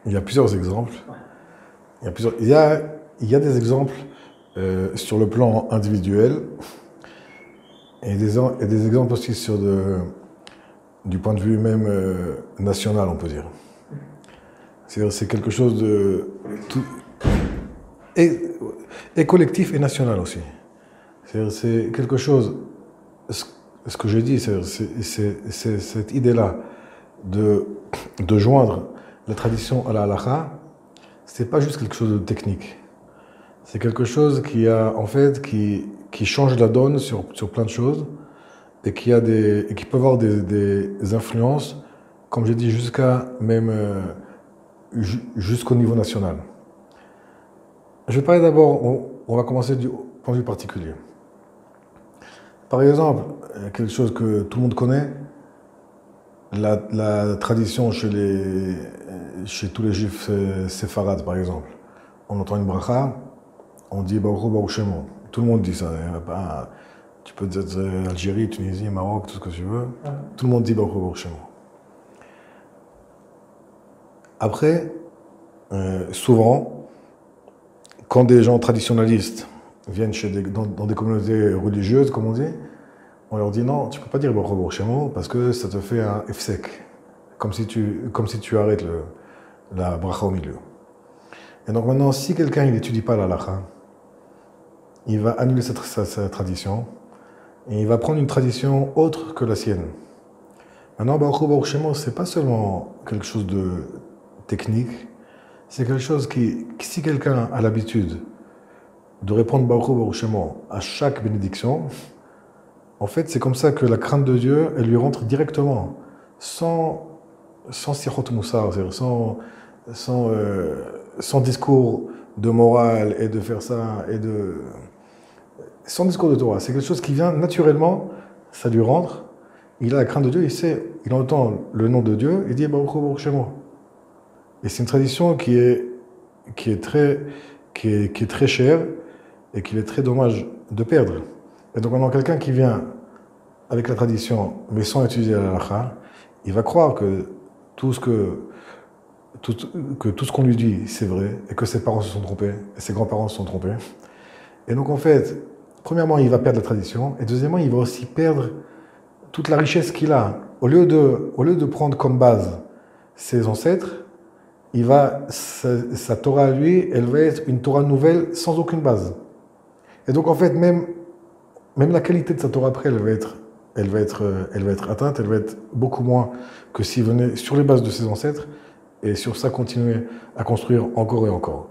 Il y a plusieurs exemples. Il y a des exemples sur le plan individuel et des exemples aussi du point de vue même national, on peut dire. C'est-à-dire c'est quelque chose de tout, et, et collectif et national aussi. C'est-à-dire c'est quelque chose, ce, ce que je dis, c'est cette idée-là de, de joindre la tradition à la halakha, c'est pas juste quelque chose de technique. C'est quelque chose en fait, qui change la donne sur plein de choses et et qui peut avoir des influences, comme j'ai dit, jusqu'à même jusqu'au niveau national. Je vais parler d'abord, on va commencer du point de vue particulier. Par exemple, quelque chose que tout le monde connaît, la tradition chez tous les juifs séfarades, par exemple. On entend une bracha, on dit Baruch Hu Baruch Shemo. Tout le monde dit ça. Tu peux dire Algérie, Tunisie, Maroc, tout ce que tu veux. Tout le monde dit Baruch Hu Baruch Shemo. Après, souvent, quand des gens traditionnalistes viennent dans des communautés religieuses, comme on dit, on leur dit non, tu ne peux pas dire Baruch Hu Baruch Shemo parce que ça te fait un efsek, comme si tu arrêtes la bracha au milieu. Et donc maintenant, si quelqu'un n'étudie pas la halakha, il va annuler sa tradition et il va prendre une tradition autre que la sienne. Maintenant, Baruch Hu Baruch Shemo, c'est pas seulement quelque chose de technique, c'est quelque chose si quelqu'un a l'habitude de répondre Baruch Hu Baruch Shemo à chaque bénédiction, en fait, c'est comme ça que la crainte de Dieu, elle lui rentre directement, sans sirot moussar, c'est-à-dire sans discours de morale et de faire ça, sans discours de Torah. C'est quelque chose qui vient naturellement, ça lui rentre, il a la crainte de Dieu, il entend le nom de Dieu, il dit Baruch Hu Baruch Shemo. Et c'est une tradition qui est très chère et qu'il est très dommage de perdre. Et donc maintenant, quelqu'un qui vient avec la tradition, mais sans étudier la halakha, il va croire que tout ce qu'on lui dit, c'est vrai, et que ses parents se sont trompés, et ses grands-parents se sont trompés. Et donc en fait, premièrement, il va perdre la tradition, et deuxièmement, il va aussi perdre toute la richesse qu'il a. Au lieu de prendre comme base ses ancêtres, sa Torah à lui, elle va être une Torah nouvelle sans aucune base. Et donc en fait, même la qualité de sa Torah après, elle va être atteinte, elle va être beaucoup moins que s'il venait sur les bases de ses ancêtres et sur ça continuer à construire encore et encore.